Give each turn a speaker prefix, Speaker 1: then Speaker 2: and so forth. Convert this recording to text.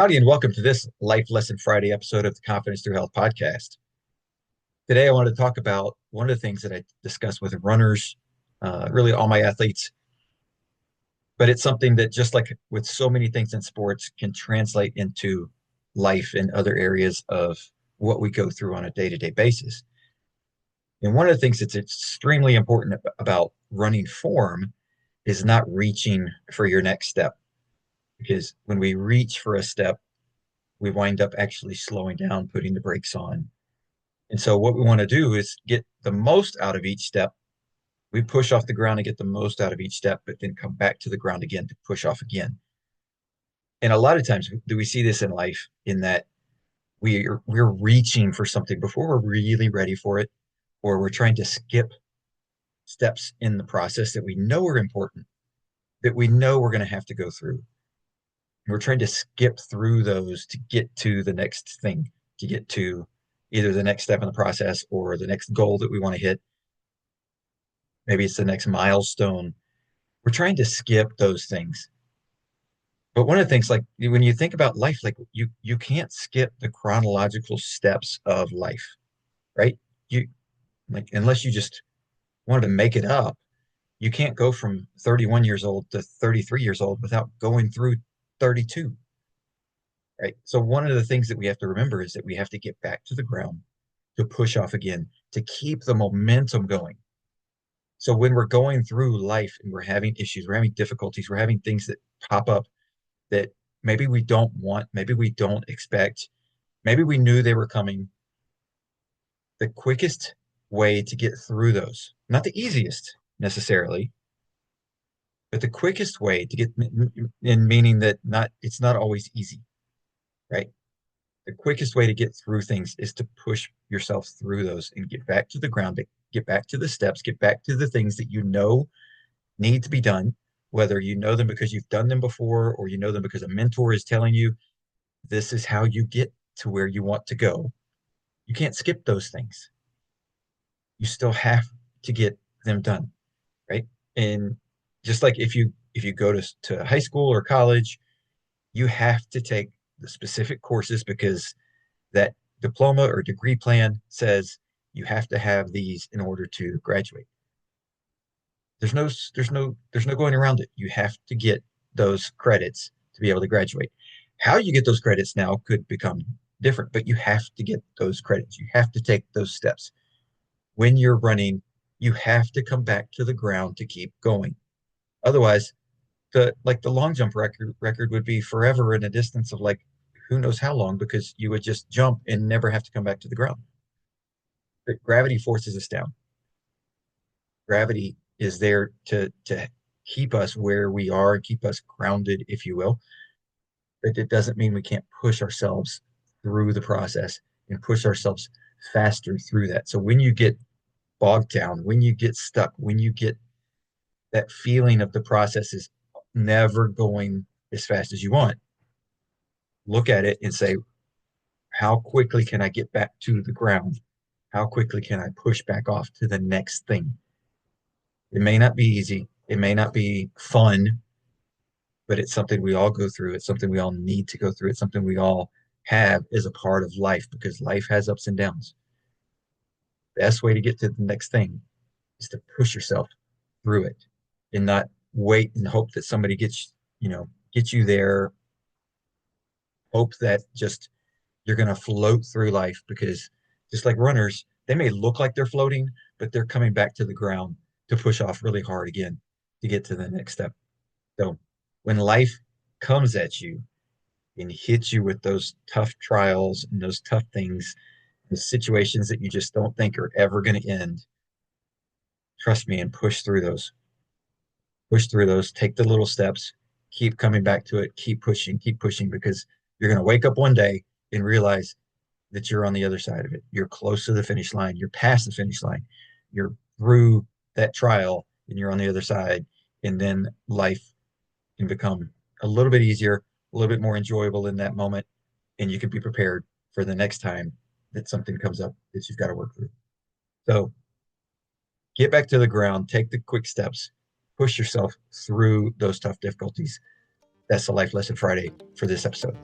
Speaker 1: Howdy, and welcome to this Life Lesson Friday episode of the Confidence Through Health podcast. Today, I want to talk about one of the things that I discuss with runners, really all my athletes, but it's something that, just like with so many things in sports, can translate into life in other areas of what we go through on a day-to-day basis. And one of the things that's extremely important about running form is not reaching for your next step, because when we reach for a step, we wind up actually slowing down, putting the brakes on. And so what we want to do is get the most out of each step. We push off the ground and get the most out of each step, but then come back to the ground again to push off again. And a lot of times do we see this in life in that we're reaching for something before we're really ready for it, or we're trying to skip steps in the process that we know are important, that we know we're going to have to go through. We're trying to skip through those to get to the next thing, to get to either the next step in the process or the next goal that we want to hit. Maybe it's the next milestone. We're trying to skip those things. But one of the things, like when you think about life, like you can't skip the chronological steps of life, right? You like unless you just wanted to make it up, you can't go from 31 years old to 33 years old without going through 32, right? So one of the things that we have to remember is that we have to get back to the ground to push off again, to keep the momentum going. So when we're going through life and we're having issues, we're having difficulties, we're having things that pop up that maybe we don't want, maybe we don't expect, maybe we knew they were coming, the quickest way to get through those, not the easiest necessarily, but the quickest way to get in meaning that not it's not always easy, right? The quickest way to get through things is to push yourself through those and get back to the ground, get back to the steps, get back to the things that you know need to be done, whether you know them because you've done them before or you know them because a mentor is telling you this is how you get to where you want to go. You can't skip those things. You still have to get them done, right? And just like if you go to high school or college, you have to take the specific courses because that diploma or degree plan says you have to have these in order to graduate. There's no going around it. You have to get those credits to be able to graduate. How you get those credits now could become different, but you have to get those credits. You have to take those steps. When you're running, you have to come back to the ground to keep going. Otherwise, the long jump record would be forever in a distance of like who knows how long because you would just jump and never have to come back to the ground. But gravity forces us down. Gravity is there to keep us where we are, keep us grounded, if you will. But it doesn't mean we can't push ourselves through the process and push ourselves faster through that. So when you get bogged down, when you get stuck, when you get that feeling of the process is never going as fast as you want, look at it and say, how quickly can I get back to the ground? How quickly can I push back off to the next thing? It may not be easy. It may not be fun, but it's something we all go through. It's something we all need to go through. It's something we all have as a part of life because life has ups and downs. Best way to get to the next thing is to push yourself through it and not wait and hope that somebody gets you there. Hope that just you're going to float through life because just like runners, they may look like they're floating, but they're coming back to the ground to push off really hard again to get to the next step. So when life comes at you and hits you with those tough trials and those tough things, the situations that you just don't think are ever going to end, trust me and push through those. Push through those, take the little steps, keep coming back to it, keep pushing because you're going to wake up one day and realize that you're on the other side of it. You're close to the finish line. You're past the finish line. You're through that trial and you're on the other side. And then life can become a little bit easier, a little bit more enjoyable in that moment. And you can be prepared for the next time that something comes up that you've got to work through. So get back to the ground, take the quick steps, push yourself through those tough difficulties. That's the Life Lesson Friday for this episode.